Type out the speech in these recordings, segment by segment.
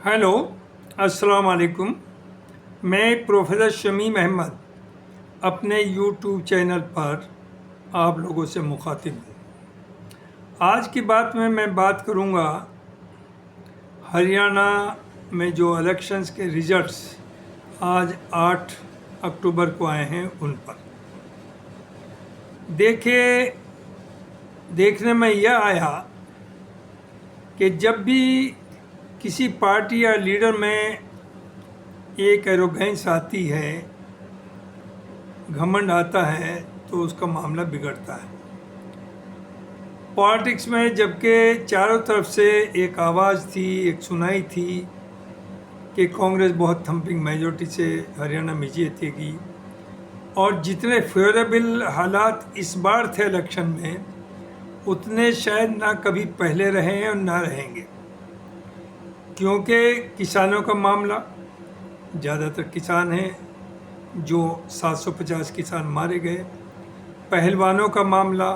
Hello, अस्सलाम वालेकुम। मैं प्रोफेसर शमीम अहमद अपने यूट्यूब चैनल पर आप लोगों से मुखातिब हूँ। आज की बात में मैं बात करूँगा हरियाणा में जो इलेक्शंस के रिजल्ट्स आज 8 अक्टूबर को आए हैं उन पर। देखने में यह आया कि जब भी किसी पार्टी या लीडर में एक एरोगेंस आती है, घमंड आता है, तो उसका मामला बिगड़ता है। पॉलिटिक्स में जबकि चारों तरफ से एक आवाज़ थी, एक सुनाई थी कि कांग्रेस बहुत थंपिंग मेजॉरिटी से हरियाणा में जीतेगी और जितने फेवरेबल हालात इस बार थे इलेक्शन में उतने शायद ना कभी पहले रहे हैं और ना रहेंगे, क्योंकि किसानों का मामला, ज़्यादातर किसान हैं, जो 750 किसान मारे गए, पहलवानों का मामला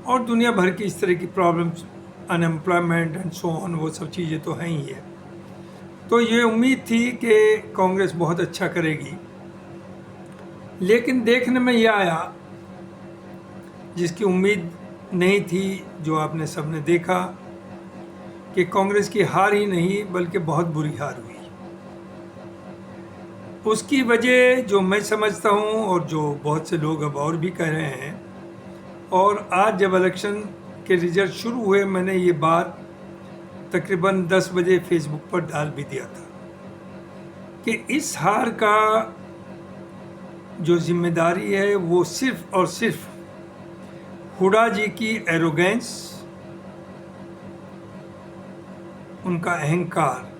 और दुनिया भर की इस तरह की problems, unemployment and so on, वो सब चीज़ें तो हैं ही है। तो ये उम्मीद थी कि कांग्रेस बहुत अच्छा करेगी, लेकिन देखने में यह आया जिसकी उम्मीद नहीं थी, जो आपने सबने देखा कि कांग्रेस की हार ही नहीं बल्कि बहुत बुरी हार हुई। उसकी वजह जो मैं समझता हूँ और जो बहुत से लोग अब और भी कह रहे हैं, और आज जब इलेक्शन के रिजल्ट शुरू हुए मैंने ये बात तकरीबन 10 बजे फेसबुक पर डाल भी दिया था कि इस हार का जो जिम्मेदारी है वो सिर्फ और सिर्फ हुड्डा जी की एरोगेंस, उनका अहंकार,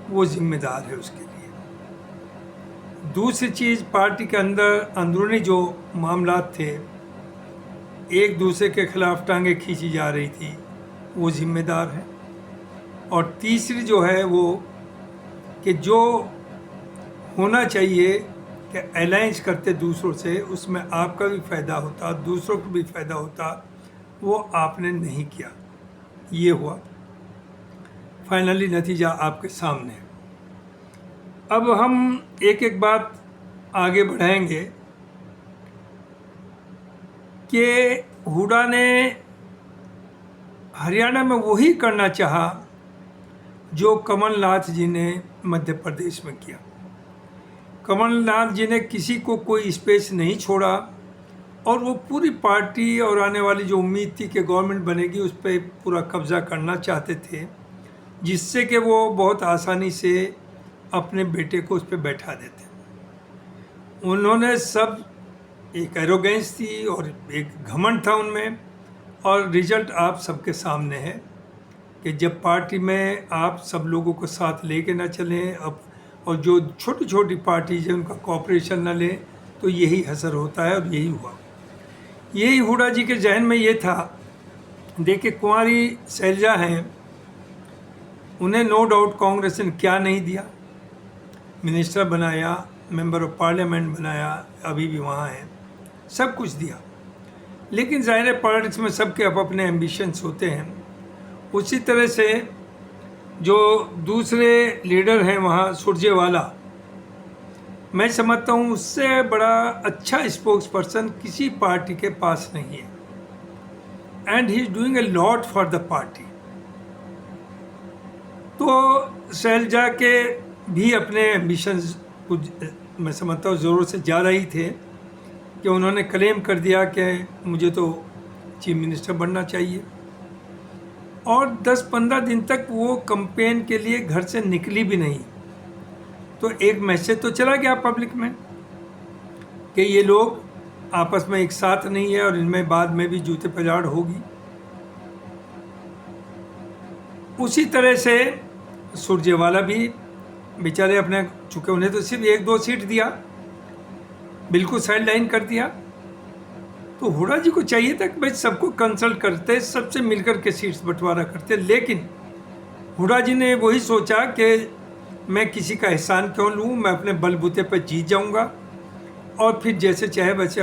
वो जिम्मेदार है उसके लिए। दूसरी चीज़, पार्टी के अंदर अंदरूनी जो मामलात थे, एक दूसरे के खिलाफ टांगे खींची जा रही थी, वो जिम्मेदार है। और तीसरी जो है वो कि जो होना चाहिए कि अलायंस करते दूसरों से, उसमें आपका भी फ़ायदा होता, दूसरों को भी फ़ायदा होता, वो आपने नहीं किया। ये हुआ। फाइनली नतीजा आपके सामने है। अब हम एक एक बात आगे बढ़ाएंगे कि हुड्डा ने हरियाणा में वही करना चाहा जो कमलनाथ जी ने मध्य प्रदेश में किया। कमलनाथ जी ने किसी को कोई स्पेस नहीं छोड़ा और वो पूरी पार्टी और आने वाली जो उम्मीद थी कि गवर्नमेंट बनेगी उस पर पूरा कब्जा करना चाहते थे, जिससे कि वो बहुत आसानी से अपने बेटे को उस पर बैठा देते। उन्होंने सब, एक एरोगेंस थी और एक घमंड था उनमें, और रिजल्ट आप सबके सामने है कि जब पार्टी में आप सब लोगों को साथ लेके ना चलें अब, और जो छोटी छोटी पार्टीज है उनका कॉपरेशन ना लें, तो यही असर होता है और यही हुआ। यही हुड्डा जी के जहन में ये था। देखिए, कुंवारी शैलजा हैं, उन्हें नो डाउट कांग्रेस ने क्या नहीं दिया, मिनिस्टर बनाया, मेंबर ऑफ पार्लियामेंट बनाया, अभी भी वहाँ हैं, सब कुछ दिया। लेकिन ज़ाहिर है पॉलिटिक्स में सबके अपने एम्बिशंस होते हैं। उसी तरह से जो दूसरे लीडर हैं वहाँ, सुरजेवाला, मैं समझता हूँ उससे बड़ा अच्छा स्पोक्स पर्सन किसी पार्टी के पास नहीं है, and he is doing a lot for the party. तो शैलजा के भी अपने एम्बिशंस कुछ, मैं समझता हूँ ज़रूरत से ज़्यादा ही थे, कि उन्होंने क्लेम कर दिया कि मुझे तो चीफ मिनिस्टर बनना चाहिए, और 10-15 दिन तक वो कैंपेन के लिए घर से निकली भी नहीं। तो एक मैसेज तो चला गया पब्लिक में कि ये लोग आपस में एक साथ नहीं है और इनमें बाद में भी जूते पजाड़ होगी। उसी तरह से सुरजेवाला भी बेचारे अपने, चूँकि उन्हें तो सिर्फ 1-2 सीट दिया, बिल्कुल साइड लाइन कर दिया। तो हुड्डा जी को चाहिए था कि भाई सबको कंसल्ट करते, सबसे मिलकर के सीट्स बंटवारा करते, लेकिन हुड्डा जी ने वही सोचा कि मैं किसी का एहसान क्यों लूँ, मैं अपने बलबूते पर जीत जाऊँगा और फिर जैसे चाहे वैसे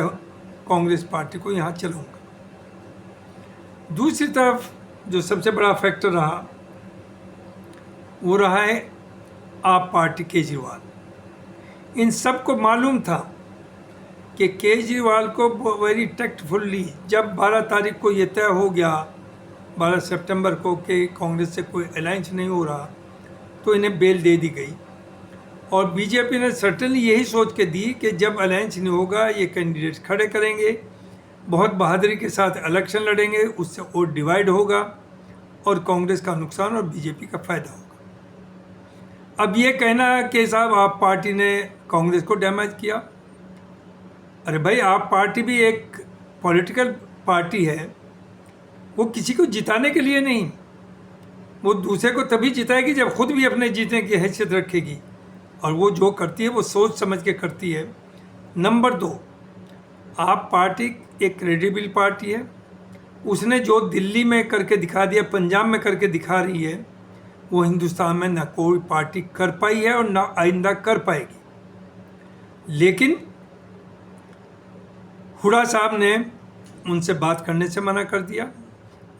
कांग्रेस पार्टी को यहाँ चलाऊँगा। दूसरी तरफ जो सबसे बड़ा फैक्टर रहा वो रहा है आप पार्टी केजरीवाल। इन सबको मालूम था कि केजरीवाल को वेरी टैक्टफुल्ली जब 12 तारीख को ये तय हो गया, 12 सितंबर को, कि कांग्रेस से कोई अलायंस नहीं हो रहा, तो इन्हें बेल दे दी गई। और बीजेपी ने सर्टनली यही सोच के दी कि जब अलायंस नहीं होगा ये कैंडिडेट्स खड़े करेंगे, बहुत बहादुरी के साथ इलेक्शन लड़ेंगे, उससे वोट डिवाइड होगा और कांग्रेस का नुकसान और बीजेपी का फायदा होगा। अब ये कहना कि साहब आप पार्टी ने कांग्रेस को डैमेज किया, अरे भाई आप पार्टी भी एक पॉलिटिकल पार्टी है, वो किसी को जिताने के लिए नहीं, वो दूसरे को तभी जिताएगी जब खुद भी अपने जीतने की हैसियत रखेगी, और वो जो करती है वो सोच समझ के करती है। नंबर 2, आप पार्टी एक क्रेडिबल पार्टी है, उसने जो दिल्ली में करके दिखा दिया, पंजाब में करके दिखा रही है, वो हिंदुस्तान में ना कोई पार्टी कर पाई है और ना आइंदा कर पाएगी। लेकिन हुड्डा साहब ने उनसे बात करने से मना कर दिया।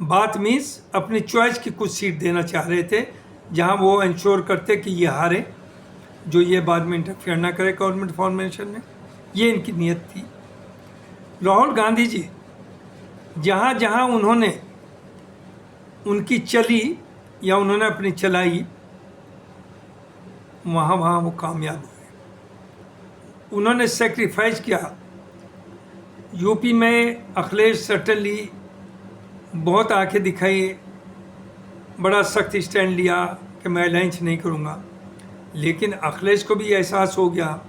बात मीन्स अपनी चॉइस की कुछ सीट देना चाह रहे थे, जहां वो इंश्योर करते कि ये हारे, जो ये बाद में इंटरफेयर ना करे गवर्नमेंट फॉर्मेशन में। ये इनकी नीयत थी। राहुल गांधी जी जहाँ जहाँ उन्होंने उनकी चली या उन्होंने अपनी चलाई, वहाँ वहाँ वो कामयाब हुए। उन्होंने सेक्रीफाइस किया। यूपी में अखिलेश सर्टनली बहुत आंखें दिखाई, बड़ा सख्त स्टैंड लिया कि मैं अलायंस नहीं करूँगा, लेकिन अखिलेश को भी एहसास हो गया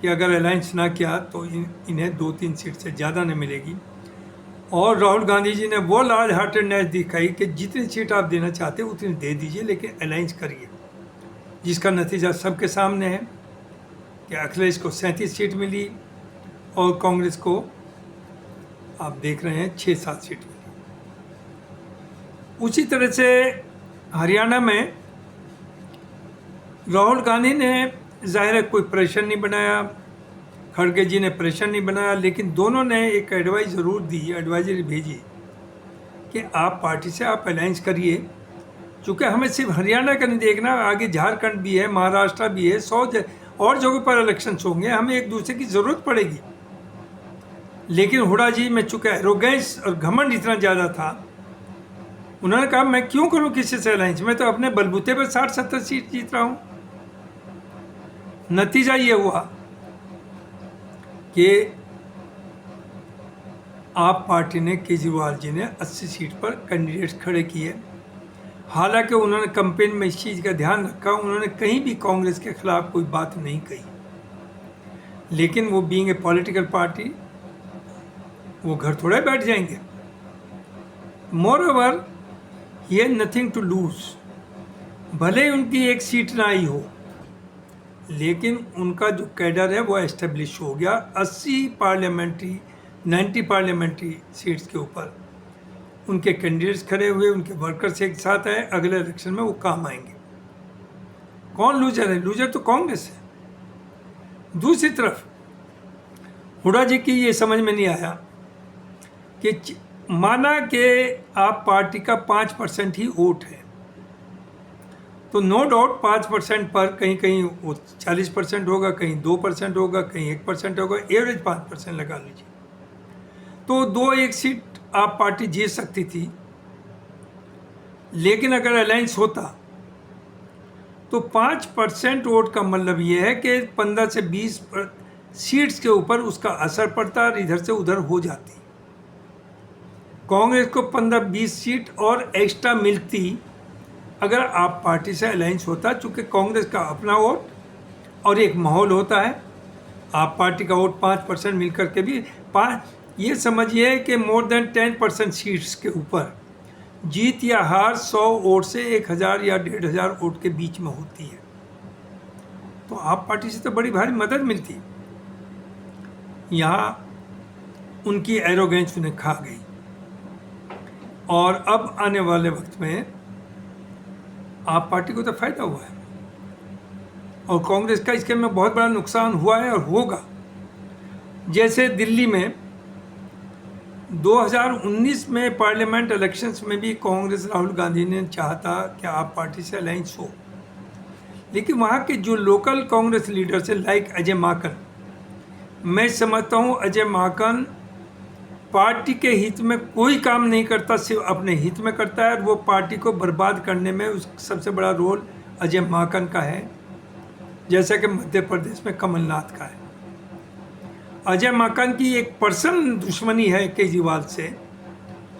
कि अगर अलायंस ना किया तो इन्हें 2-3 सीट से ज़्यादा नहीं मिलेगी। और राहुल गांधी जी ने वो लार्ज हार्टेडनेस दिखाई कि जितनी सीट आप देना चाहते हैं उतनी दे दीजिए, लेकिन अलायंस करिए, जिसका नतीजा सबके सामने है कि अखिलेश को 37 सीट मिली और कांग्रेस को आप देख रहे हैं 6-7 सीट मिली। उसी तरह से हरियाणा में राहुल गांधी ने जाहिर है कोई प्रेशर नहीं बनाया, खड़गे जी ने प्रेशर नहीं बनाया, लेकिन दोनों ने एक एडवाइस ज़रूर दी, एडवाइजरी भेजी कि आप पार्टी से आप अलायंस करिए, क्योंकि हमें सिर्फ हरियाणा का नहीं देखना, आगे झारखंड भी है, महाराष्ट्र भी है, 100 और जगहों पर इलेक्शंस होंगे, हमें एक दूसरे की ज़रूरत पड़ेगी। लेकिन हुड्डा जी में चूँकि एरोगेंस और घमंड इतना ज़्यादा था, उन्होंने कहा मैं क्यों करूँ किसी से अलायंस, मैं तो अपने बलबूते पर 60-70 सीट जीत रहा हूँ। नतीजा ये हुआ कि आप पार्टी ने, केजरीवाल जी ने 80 सीट पर कैंडिडेट्स खड़े किए। हालांकि उन्होंने कैंपेन में इस चीज़ का ध्यान रखा, उन्होंने कहीं भी कांग्रेस के खिलाफ कोई बात नहीं कही, लेकिन वो बीइंग ए पॉलिटिकल पार्टी वो घर थोड़े बैठ जाएंगे। Moreover he has nothing to lose, भले ही उनकी एक सीट ना आई हो, लेकिन उनका जो कैडर है वो एस्टेब्लिश हो गया। 90 पार्लियामेंट्री सीट्स के ऊपर उनके कैंडिडेट्स खड़े हुए, उनके वर्कर्स एक साथ आए, अगले इलेक्शन में वो काम आएंगे। कौन लूजर है? लूजर तो कांग्रेस है। दूसरी तरफ हुड्डा जी की ये समझ में नहीं आया कि माना कि आप पार्टी का 5% ही वोट है, तो नो डाउट 5% पर कहीं कहीं वो 40% होगा, कहीं 2% होगा, कहीं 1% होगा, एवरेज 5% लगा लीजिए, तो 2-1 सीट आप पार्टी जीत सकती थी। लेकिन अगर अलायंस होता तो 5% वोट का मतलब ये है कि 15 से 20 सीट्स के ऊपर उसका असर पड़ता और इधर से उधर हो जाती। कांग्रेस को 15-20 सीट और एक्स्ट्रा मिलती अगर आप पार्टी से अलायंस होता, चूँकि कांग्रेस का अपना वोट और एक माहौल होता है। आप पार्टी का वोट 5% मिलकर के भी ये समझिए कि मोर देन 10% सीट्स के ऊपर जीत या हार 100 वोट से 1000 या 1500 वोट के बीच में होती है, तो आप पार्टी से तो बड़ी भारी मदद मिलती। यहाँ उनकी एरोगेंस उन्हें खा गई और अब आने वाले वक्त में आप पार्टी को तो फायदा हुआ है और कांग्रेस का इसके में बहुत बड़ा नुकसान हुआ है और होगा। जैसे दिल्ली में 2019 में पार्लियामेंट इलेक्शंस में भी कांग्रेस राहुल गांधी ने चाहता कि आप पार्टी से अलायंस हो, लेकिन वहाँ के जो लोकल कांग्रेस लीडर्स हैं लाइक अजय माकन, मैं समझता हूँ अजय माकन पार्टी के हित में कोई काम नहीं करता, सिर्फ अपने हित में करता है, और वो पार्टी को बर्बाद करने में उस सबसे बड़ा रोल अजय माकन का है, जैसा कि मध्य प्रदेश में कमलनाथ का है। अजय माकन की एक पर्सनल दुश्मनी है केजरीवाल से,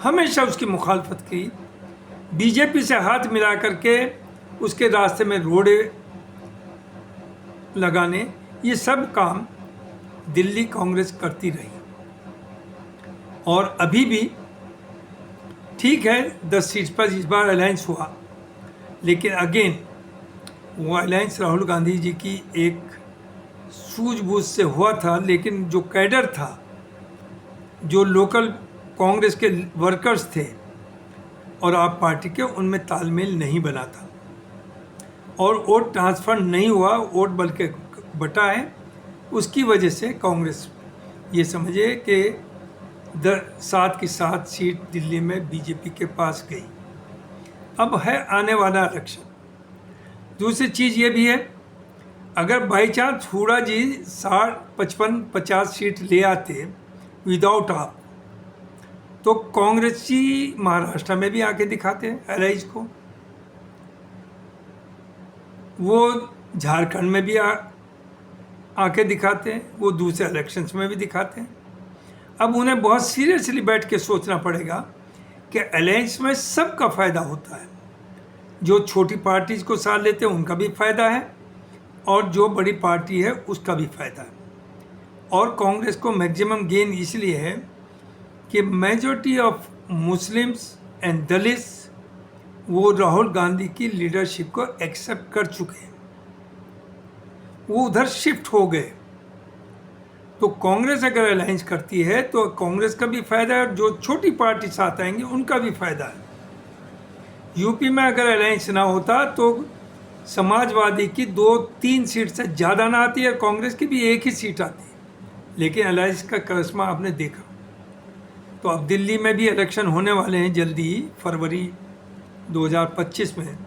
हमेशा उसकी मुखालफत की, बीजेपी से हाथ मिला करके उसके रास्ते में रोड़े लगाने, ये सब काम दिल्ली कांग्रेस करती रही। और अभी भी ठीक है 10 सीट पर इस बार अलायंस हुआ, लेकिन अगेन वो अलायंस राहुल गांधी जी की एक सूझबूझ से हुआ था, लेकिन जो कैडर था, जो लोकल कांग्रेस के वर्कर्स थे और आप पार्टी के, उनमें तालमेल नहीं बना था और वोट ट्रांसफर नहीं हुआ, वोट बल्कि बटा है। उसकी वजह से कांग्रेस ये समझे कि 7 की 7 सीट दिल्ली में बीजेपी के पास गई। अब है आने वाला इलेक्शन। दूसरी चीज़ ये भी है, अगर by chance Hooda ji 55-50 seat ले आते विदाउट आप, तो कांग्रेस जी महाराष्ट्र में भी आके दिखाते हैं एलाइज को, वो झारखंड में भी आके दिखाते हैं, वो दूसरे इलेक्शंस में भी दिखाते हैं। अब उन्हें बहुत सीरियसली बैठ के सोचना पड़ेगा कि अलायंस में सबका फ़ायदा होता है, जो छोटी पार्टीज को साथ लेते हैं उनका भी फ़ायदा है और जो बड़ी पार्टी है उसका भी फ़ायदा है। और कांग्रेस को मैक्सिमम गेन इसलिए है कि majority of Muslims and Dalits वो राहुल गांधी की लीडरशिप को एक्सेप्ट कर चुके हैं, वो उधर शिफ्ट हो गए। तो कांग्रेस अगर अलायंस करती है तो कांग्रेस का भी फायदा है और जो छोटी पार्टी साथ आएंगे उनका भी फायदा है। यूपी में अगर अलायंस ना होता तो समाजवादी की 2-3 सीट से ज़्यादा ना आती है, कांग्रेस की भी 1 ही सीट आती है, लेकिन अलायंस का करिश्मा आपने देखा। तो अब दिल्ली में भी इलेक्शन होने वाले हैं जल्दी ही, फरवरी 2025 में।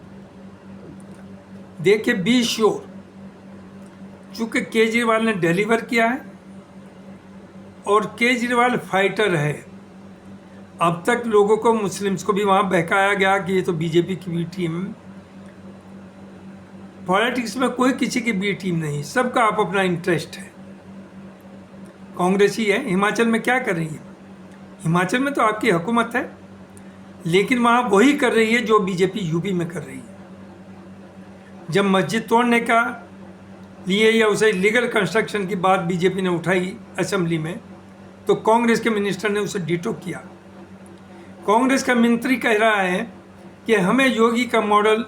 देखिए बी श्योर, चूँकि केजरीवाल ने डिलीवर किया है और केजरीवाल फाइटर है। अब तक लोगों को, मुस्लिम्स को भी वहाँ बहकाया गया कि ये तो बीजेपी की बी टीम। पॉलिटिक्स में कोई किसी की बी टीम नहीं, सबका आप अपना इंटरेस्ट है। कांग्रेस ही है। हिमाचल में क्या कर रही है? हिमाचल में तो आपकी हुकूमत है, लेकिन वहाँ वही कर रही है जो बीजेपी यूपी में कर रही है। जब मस्जिद तोड़ने का लिए या उसे लीगल कंस्ट्रक्शन की बात बीजेपी ने उठाई असेंबली में, तो कांग्रेस के मिनिस्टर ने उसे डिटो किया। कांग्रेस का मंत्री कह रहा है कि हमें योगी का मॉडल,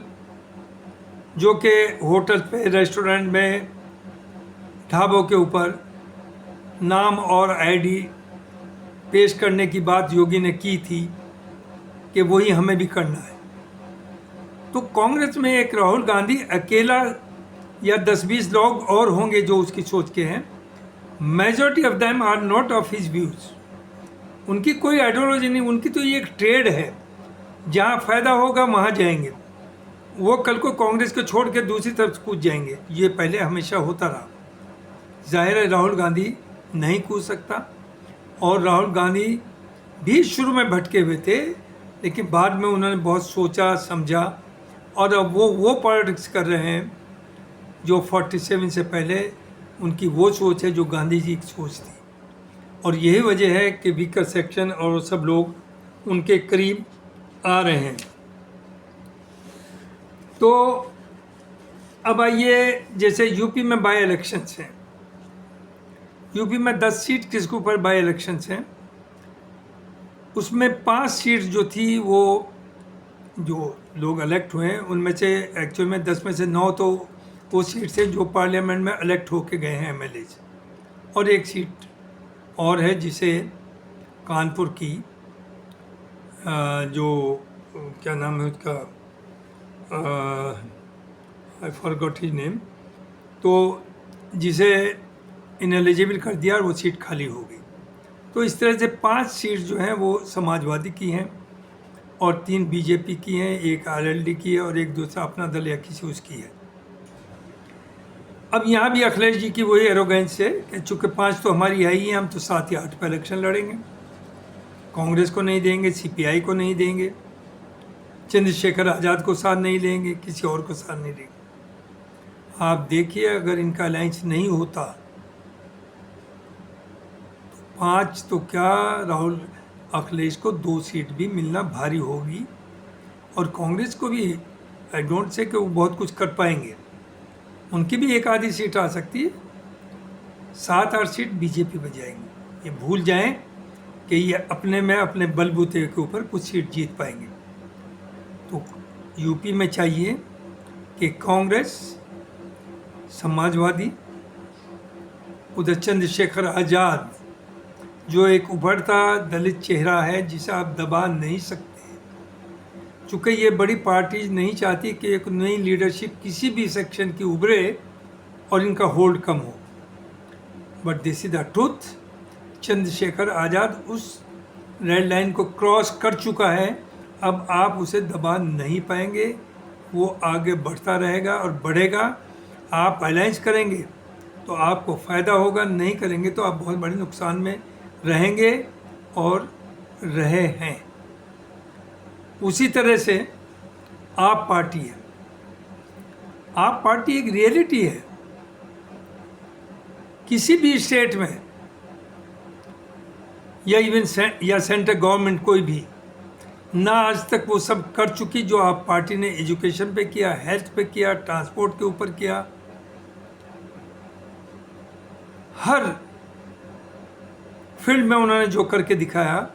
जो कि होटल पे, रेस्टोरेंट में, ढाबों के ऊपर नाम और आईडी पेश करने की बात योगी ने की थी, कि वही हमें भी करना है। तो कांग्रेस में एक राहुल गांधी अकेला या 10-20 लोग और होंगे जो उसकी सोच के हैं। Majority of them are not of his views. उनकी कोई आइडियोलॉजी नहीं, उनकी तो ये एक ट्रेड है, जहाँ फ़ायदा होगा वहाँ जाएंगे। वो कल को कांग्रेस को छोड़ के दूसरी तरफ कूद जाएंगे। ये पहले हमेशा होता रहा। जाहिर है राहुल गांधी नहीं कूद सकता, और राहुल गांधी भी शुरू में भटके हुए थे, लेकिन बाद में उन्होंने बहुत सोचा समझा, और अब वो पॉलिटिक्स कर रहे हैं जो 47 से पहले उनकी वो सोच है जो गांधी जी की सोच थी। और यही वजह है कि वीकर सेक्शन और सब लोग उनके करीब आ रहे हैं। तो अब आइए, जैसे यूपी में बाई इलेक्शंस हैं, यूपी में 10 सीट किसके ऊपर बाई इलेक्शंस हैं, उसमें 5 सीट जो थी वो जो लोग इलेक्ट हुए हैं उनमें से एक्चुअल में 10 में से 9 तो वो सीट से जो पार्लियामेंट में इलेक्ट होके गए हैं एमएलए, और 1 सीट और है जिसे कानपुर की जो क्या नाम है उसका, आई फॉरगॉट हिज नेम, तो जिसे इनएलिजिबल कर दिया और वो सीट खाली हो गई। तो इस तरह से 5 सीट जो हैं वो समाजवादी की हैं और 3 बीजेपी की हैं, 1 आरएलडी की है और 1 दूसरा अपना दल या किसी उसकी है। अब यहाँ भी अखिलेश जी की वही एरोगेंस है कि चूँकि 5 तो हमारी है ही हैं, हम तो 7 या 8 पर इलेक्शन लड़ेंगे, कांग्रेस को नहीं देंगे, सीपीआई को नहीं देंगे, चंद्रशेखर आज़ाद को साथ नहीं लेंगे, किसी और को साथ नहीं लेंगे। आप देखिए अगर इनका अलायंस नहीं होता तो 5 तो क्या, राहुल अखिलेश को 2 सीट भी मिलना भारी होगी, और कांग्रेस को भी आई डोंट से कि वो बहुत कुछ कर पाएंगे, उनकी भी एक आधी सीट आ सकती है, 7-8 सीट बीजेपी में जाएंगी। ये भूल जाएं कि ये अपने में अपने बलबूते के ऊपर कुछ सीट जीत पाएंगे। तो यूपी में चाहिए कि कांग्रेस, समाजवादी, उधर चंद्रशेखर आज़ाद जो एक उभरता दलित चेहरा है जिसे आप दबा नहीं सकते, चूँकि ये बड़ी पार्टी नहीं चाहती कि एक नई लीडरशिप किसी भी सेक्शन की उभरे और इनका होल्ड कम हो, but this is the truth. Chandrashekhar Azad उस रेड लाइन को क्रॉस कर चुका है, अब आप उसे दबा नहीं पाएंगे, वो आगे बढ़ता रहेगा और बढ़ेगा। आप अलायंस करेंगे तो आपको फ़ायदा होगा, नहीं करेंगे तो आप बहुत बड़े नुकसान में रहेंगे और रहे हैं। उसी तरह से आप पार्टी है, आप पार्टी एक रियलिटी है। किसी भी स्टेट में या इवन या सेंट्रल गवर्नमेंट कोई भी ना आज तक वो सब कर चुकी जो आप पार्टी ने एजुकेशन पे किया, हेल्थ पे किया, ट्रांसपोर्ट के ऊपर किया, हर फील्ड में उन्होंने जो करके दिखाया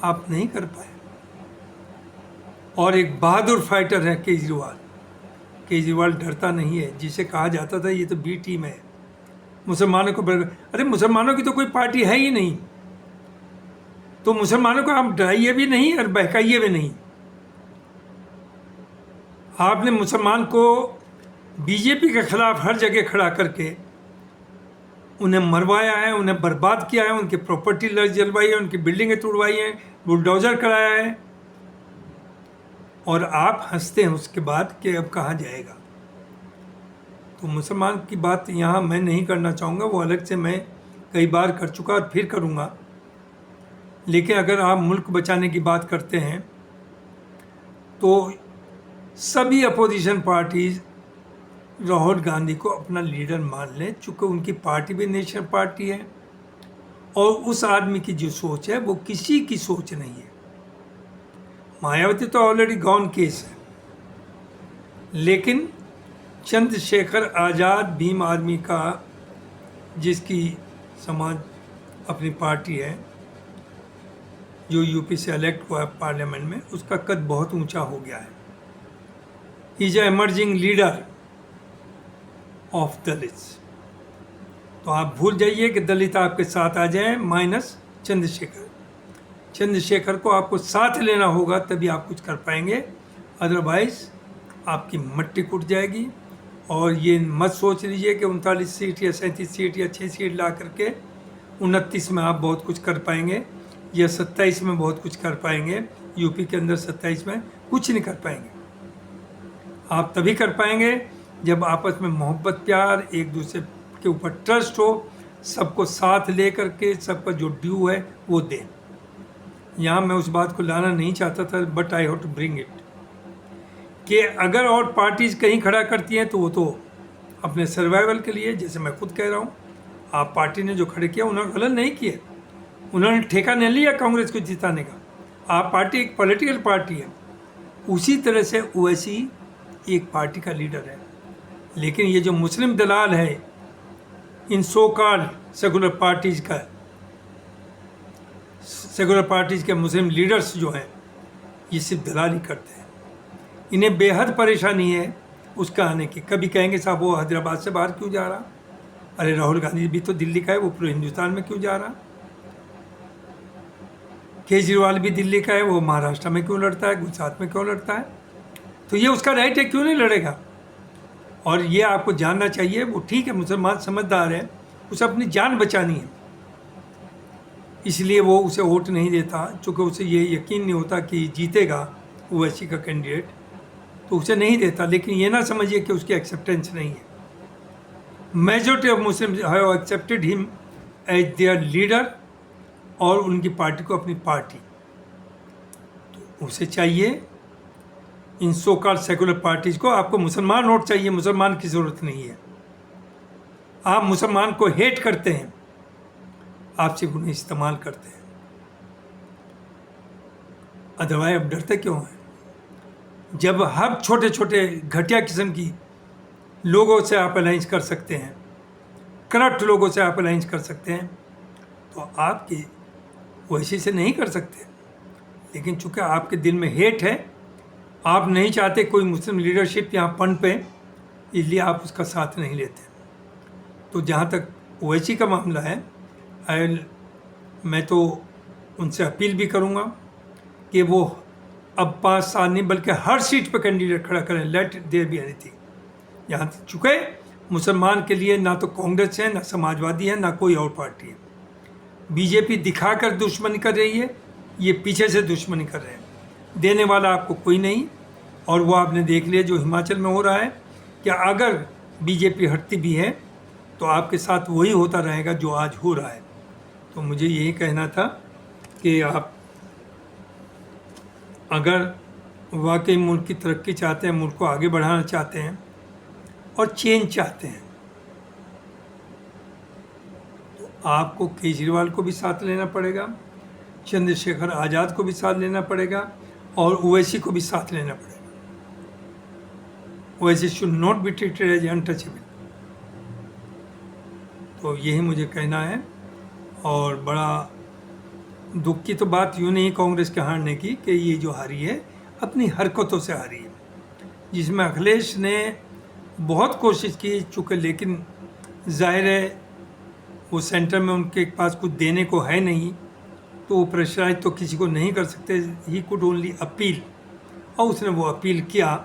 आप नहीं कर पाए। और एक बहादुर फाइटर है केजरीवाल। केजरीवाल डरता नहीं है, जिसे कहा जाता था ये तो बी टीम है, मुसलमानों को अरे मुसलमानों की तो कोई पार्टी है ही नहीं, तो मुसलमानों को आप डराइए भी नहीं और बहकाइए भी नहीं। आपने मुसलमान को बीजेपी के खिलाफ हर जगह खड़ा करके उन्हें मरवाया है, उन्हें बर्बाद किया है, उनकी प्रॉपर्टी जलवाई है, उनकी बिल्डिंगें तोड़वाई हैं, बुलडोजर कराया है, और आप हंसते हैं उसके बाद कि अब कहाँ जाएगा। तो मुसलमान की बात यहाँ मैं नहीं करना चाहूँगा, वो अलग से मैं कई बार कर चुका और फिर करूँगा। लेकिन अगर आप मुल्क बचाने की बात करते हैं तो सभी अपोजिशन पार्टीज राहुल गांधी को अपना लीडर मान लें, चूँकि उनकी पार्टी भी नेशनल पार्टी है और उस आदमी की जो सोच है वो किसी की सोच नहीं है। मायावती तो ऑलरेडी गॉन केस है, लेकिन चंद्रशेखर आज़ाद भीम आर्मी का जिसकी समाज अपनी पार्टी है, जो यूपी से इलेक्ट हुआ है पार्लियामेंट में, उसका कद बहुत ऊंचा हो गया है। He is a emerging leader of Dalits. तो आप भूल जाइए कि दलित आपके साथ आ जाएं, माइनस चंद्रशेखर। चंद्रशेखर को आपको साथ लेना होगा तभी आप कुछ कर पाएंगे, अदरवाइज आपकी मट्टी कुट जाएगी। और ये मत सोच लीजिए कि 39 सीट या 37 सीट या 6 सीट ला करके 29 में आप बहुत कुछ कर पाएंगे या 27 में बहुत कुछ कर पाएंगे। यूपी के अंदर 27 में कुछ नहीं कर पाएंगे। आप तभी कर पाएंगे जब आपस में मोहब्बत, प्यार, एक दूसरे के ऊपर ट्रस्ट हो, सबको साथ ले करके सबका जो ड्यू है वो दें। यहाँ मैं उस बात को लाना नहीं चाहता था, but I have to bring it कि अगर और पार्टीज़ कहीं खड़ा करती हैं तो वो तो अपने सर्वाइवल के लिए, जैसे मैं खुद कह रहा हूँ, आप पार्टी ने जो खड़े किया उन्होंने गलत नहीं किया, उन्होंने ठेका नहीं लिया कांग्रेस को जिताने का। आप पार्टी एक पॉलिटिकल पार्टी है, उसी तरह से ओवैसी एक पार्टी का लीडर है। लेकिन ये जो मुस्लिम दलाल है, इन सो कॉल्ड सेकुलर पार्टीज़ का, सेकुलर पार्टीज़ के मुस्लिम लीडर्स जो हैं, ये सिर्फ दलाली करते हैं। इन्हें बेहद परेशानी है उसका आने की। कभी कहेंगे साहब वो हैदराबाद से बाहर क्यों जा रहा, अरे राहुल गांधी भी तो दिल्ली का है, वो पूरे हिंदुस्तान में क्यों जा रहा। केजरीवाल भी दिल्ली का है, वो महाराष्ट्र में क्यों लड़ता है, गुजरात में क्यों लड़ता है। तो ये उसका राइट है, क्यों नहीं लड़ेगा। और ये आपको जानना चाहिए। वो ठीक है, मुसलमान समझदार है, उसे अपनी जान बचानी है, इसलिए वो उसे वोट नहीं देता, चूँकि उसे ये यकीन नहीं होता कि जीतेगा ओवैसी का कैंडिडेट, तो उसे नहीं देता। लेकिन ये ना समझिए कि उसकी एक्सेप्टेंस नहीं है। Majority of Muslim have accepted him as their leader और उनकी पार्टी को अपनी पार्टी। तो उसे चाहिए, in so called secular parties को, आपको मुसलमान वोट चाहिए, मुसलमान की ज़रूरत नहीं है। आप मुसलमान को हेट करते हैं, आप सिर्फ उन्हें इस्तेमाल करते हैं। अदरवाइज आप डरते क्यों हैं? जब हर छोटे छोटे घटिया किस्म की लोगों से आप अलाइंस कर सकते हैं, करप्ट लोगों से आप अलाइंस कर सकते हैं, तो आपकी वैसे से नहीं कर सकते। लेकिन चूंकि आपके दिल में हेट है, आप नहीं चाहते कोई मुस्लिम लीडरशिप यहाँ पनपे, इसलिए आप उसका साथ नहीं लेते। तो जहाँ तक ओवैसी का मामला है, मैं तो उनसे अपील भी करूँगा कि वो अब 5 साल नहीं बल्कि हर सीट पर कैंडिडेट खड़ा करें, लेट देयर बी एनीथिंग। यहाँ चुके मुसलमान के लिए ना तो कांग्रेस है, ना समाजवादी है, ना कोई और पार्टी है। बीजेपी दिखाकर दुश्मनी कर रही है, ये पीछे से दुश्मनी कर रहे हैं। देने वाला आपको कोई नहीं, और वो आपने देख लिया जो हिमाचल में हो रहा है, कि अगर बीजेपी हटती भी है तो आपके साथ वही होता रहेगा जो आज हो रहा है। तो मुझे यही कहना था कि आप अगर वाकई मुल्क की तरक्की चाहते हैं, मुल्क को आगे बढ़ाना चाहते हैं और चेंज चाहते हैं, तो आपको केजरीवाल को भी साथ लेना पड़ेगा, चंद्रशेखर आज़ाद को भी साथ लेना पड़ेगा, और ओवैसी को भी साथ लेना पड़ेगा। Owaisi should not be treated as untouchable. तो यही मुझे कहना है। और बड़ा दुख की तो बात यूँ नहीं कांग्रेस के हारने की, कि ये जो हारी है अपनी हरकतों से हारी है, जिसमें अखिलेश ने बहुत कोशिश की चूँकि, लेकिन जाहिर है वो सेंटर में उनके पास कुछ देने को है नहीं, तो वो प्रेशराइज तो किसी को नहीं कर सकते। ही कुड ओनली अपील, और उसने वो अपील किया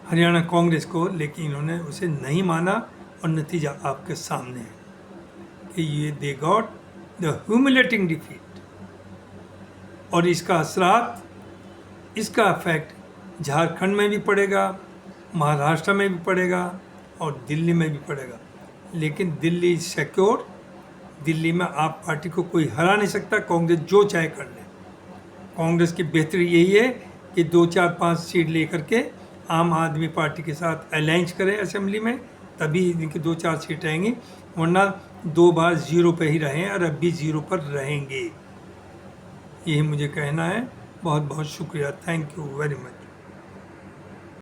हरियाणा कांग्रेस को, लेकिन इन्होंने उसे नहीं माना, और नतीजा आपके सामने है कि ये they got the humiliating defeat. और इसका असरात, इसका इफेक्ट झारखंड में भी पड़ेगा, महाराष्ट्र में भी पड़ेगा, और दिल्ली में भी पड़ेगा। लेकिन दिल्ली सिक्योर, दिल्ली में आप पार्टी को कोई हरा नहीं सकता, कांग्रेस जो चाहे कर ले। कांग्रेस की बेहतरी यही है कि 2, 4, 5 सीट लेकर के आम आदमी पार्टी के साथ अलायंस करें असेंबली में, तभी इनकी 2, 4 सीट आएंगी, वरना 2 बार 0 पे ही रहें, और अब भी 0 पर रहेंगे। यही मुझे कहना है। बहुत बहुत शुक्रिया। Thank you very much.